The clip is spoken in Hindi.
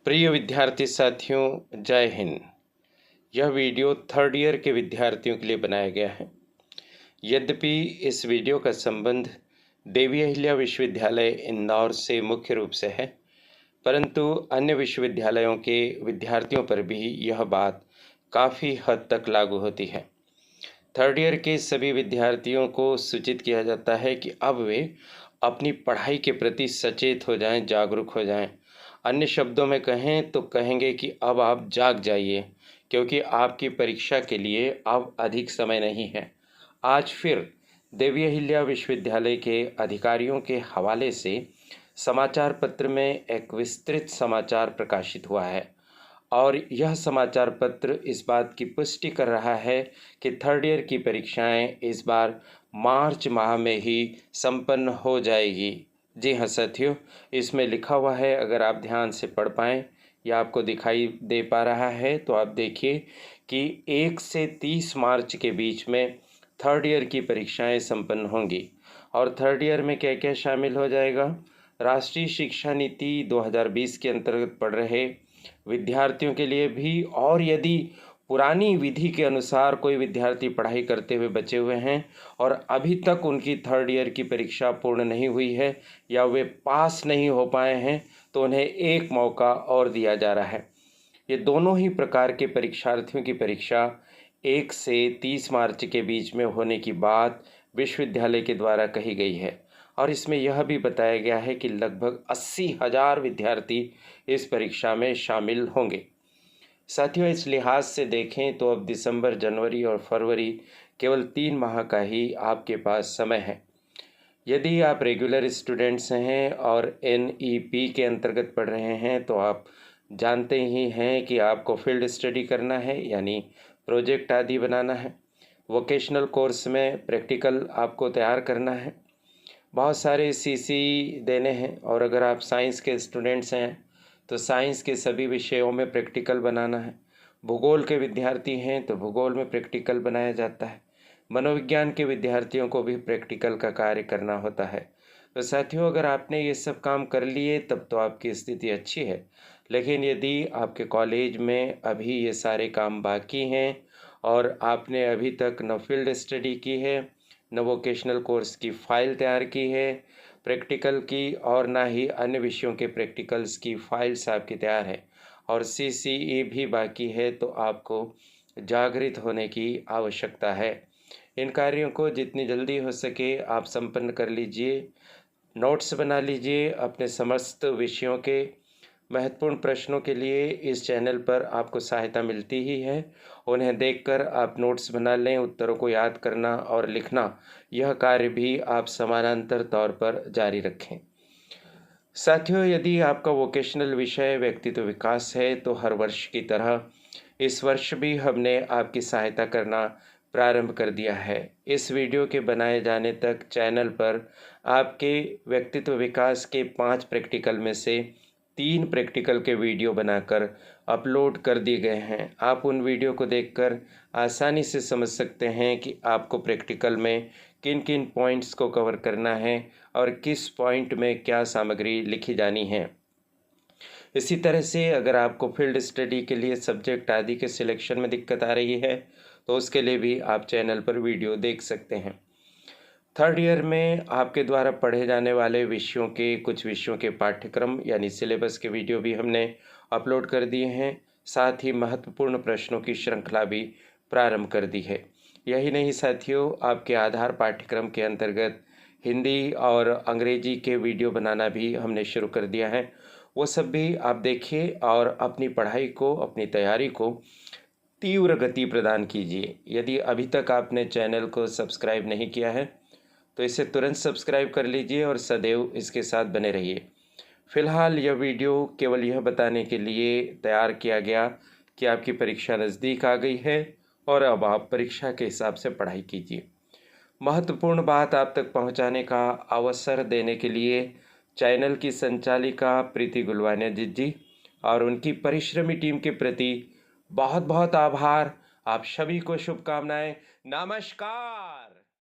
प्रिय विद्यार्थी साथियों, जय हिंद। यह वीडियो थर्ड ईयर के विद्यार्थियों के लिए बनाया गया है। यद्यपि इस वीडियो का संबंध देवी अहिल्या विश्वविद्यालय इंदौर से मुख्य रूप से है, परंतु अन्य विश्वविद्यालयों के विद्यार्थियों पर भी यह बात काफ़ी हद तक लागू होती है। थर्ड ईयर के सभी विद्यार्थियों को सूचित किया जाता है कि अब वे अपनी पढ़ाई के प्रति सचेत हो जाएं, जागरूक हो जाएं। अन्य शब्दों में कहें तो कहेंगे कि अब आप जाग जाइए, क्योंकि आपकी परीक्षा के लिए अब अधिक समय नहीं है। आज फिर देवी अहिल्या विश्वविद्यालय के अधिकारियों के हवाले से समाचार पत्र में एक विस्तृत समाचार प्रकाशित हुआ है और यह समाचार पत्र इस बात की पुष्टि कर रहा है कि थर्ड ईयर की परीक्षाएं इस बार मार्च माह में ही संपन्न हो जाएगी। जी हाँ साथियों, इसमें लिखा हुआ है, अगर आप ध्यान से पढ़ पाएँ या आपको दिखाई दे पा रहा है तो आप देखिए कि 1 से 30 मार्च के बीच में थर्ड ईयर की परीक्षाएं संपन्न होंगी। और थर्ड ईयर में क्या क्या शामिल हो जाएगा? राष्ट्रीय शिक्षा नीति 2020 के अंतर्गत पढ़ रहे विद्यार्थियों के लिए भी, और यदि पुरानी विधि के अनुसार कोई विद्यार्थी पढ़ाई करते हुए बचे हुए हैं और अभी तक उनकी थर्ड ईयर की परीक्षा पूर्ण नहीं हुई है या वे पास नहीं हो पाए हैं, तो उन्हें एक मौका और दिया जा रहा है। ये दोनों ही प्रकार के परीक्षार्थियों की परीक्षा 1 से 30 मार्च के बीच में होने की बात विश्वविद्यालय के द्वारा कही गई है। और इसमें यह भी बताया गया है कि लगभग 80,000 विद्यार्थी इस परीक्षा में शामिल होंगे। साथियों, इस लिहाज से देखें तो अब दिसंबर, जनवरी और फरवरी केवल 3 माह का ही आपके पास समय है। यदि आप रेगुलर स्टूडेंट्स हैं और NEP के अंतर्गत पढ़ रहे हैं तो आप जानते ही हैं कि आपको फील्ड स्टडी करना है, यानी प्रोजेक्ट आदि बनाना है। वोकेशनल कोर्स में प्रैक्टिकल आपको तैयार करना है। बहुत सारे CC देने हैं, और अगर आप साइंस के स्टूडेंट्स हैं तो साइंस के सभी विषयों में प्रैक्टिकल बनाना है। भूगोल के विद्यार्थी हैं तो भूगोल में प्रैक्टिकल बनाया जाता है। मनोविज्ञान के विद्यार्थियों को भी प्रैक्टिकल का कार्य करना होता है। तो साथियों, अगर आपने ये सब काम कर लिए तब तो आपकी स्थिति अच्छी है, लेकिन यदि आपके कॉलेज में अभी ये सारे काम बाकी हैं और आपने अभी तक न फील्ड स्टडी की है, न वोकेशनल कोर्स की फ़ाइल तैयार की है प्रैक्टिकल की, और ना ही अन्य विषयों के प्रैक्टिकल्स की फाइल्स आपकी तैयार है, और CCE भी बाकी है, तो आपको जागृत होने की आवश्यकता है। इन कार्यों को जितनी जल्दी हो सके आप संपन्न कर लीजिए। नोट्स बना लीजिए अपने समस्त विषयों के। महत्वपूर्ण प्रश्नों के लिए इस चैनल पर आपको सहायता मिलती ही है। उन्हें देखकर आप नोट्स बना लें। उत्तरों को याद करना और लिखना, यह कार्य भी आप समानांतर तौर पर जारी रखें। साथियों, यदि आपका वोकेशनल विषय व्यक्तित्व विकास है तो हर वर्ष की तरह इस वर्ष भी हमने आपकी सहायता करना प्रारंभ कर दिया है। इस वीडियो के बनाए जाने तक चैनल पर आपके व्यक्तित्व विकास के 5 प्रैक्टिकल में से 3 प्रैक्टिकल के वीडियो बनाकर अपलोड कर दिए गए हैं। आप उन वीडियो को देखकर आसानी से समझ सकते हैं कि आपको प्रैक्टिकल में किन किन पॉइंट्स को कवर करना है और किस पॉइंट में क्या सामग्री लिखी जानी है। इसी तरह से अगर आपको फील्ड स्टडी के लिए सब्जेक्ट आदि के सिलेक्शन में दिक्कत आ रही है तो उसके लिए भी आप चैनल पर वीडियो देख सकते हैं। थर्ड ईयर में आपके द्वारा पढ़े जाने वाले विषयों के कुछ विषयों के पाठ्यक्रम यानी सिलेबस के वीडियो भी हमने अपलोड कर दिए हैं। साथ ही महत्वपूर्ण प्रश्नों की श्रृंखला भी प्रारंभ कर दी है। यही नहीं साथियों, आपके आधार पाठ्यक्रम के अंतर्गत हिंदी और अंग्रेजी के वीडियो बनाना भी हमने शुरू कर दिया है। वो सब भी आप देखिए और अपनी पढ़ाई को, अपनी तैयारी को तीव्र गति प्रदान कीजिए। यदि अभी तक आपने चैनल को सब्सक्राइब नहीं किया है तो इसे तुरंत सब्सक्राइब कर लीजिए और सदैव इसके साथ बने रहिए। फ़िलहाल यह वीडियो केवल यह बताने के लिए तैयार किया गया कि आपकी परीक्षा नज़दीक आ गई है और अब आप परीक्षा के हिसाब से पढ़ाई कीजिए। महत्वपूर्ण बात आप तक पहुंचाने का अवसर देने के लिए चैनल की संचालिका प्रीति गुलवानिया जी और उनकी परिश्रमी टीम के प्रति बहुत बहुत आभार। आप सभी को शुभकामनाएं। नमस्कार।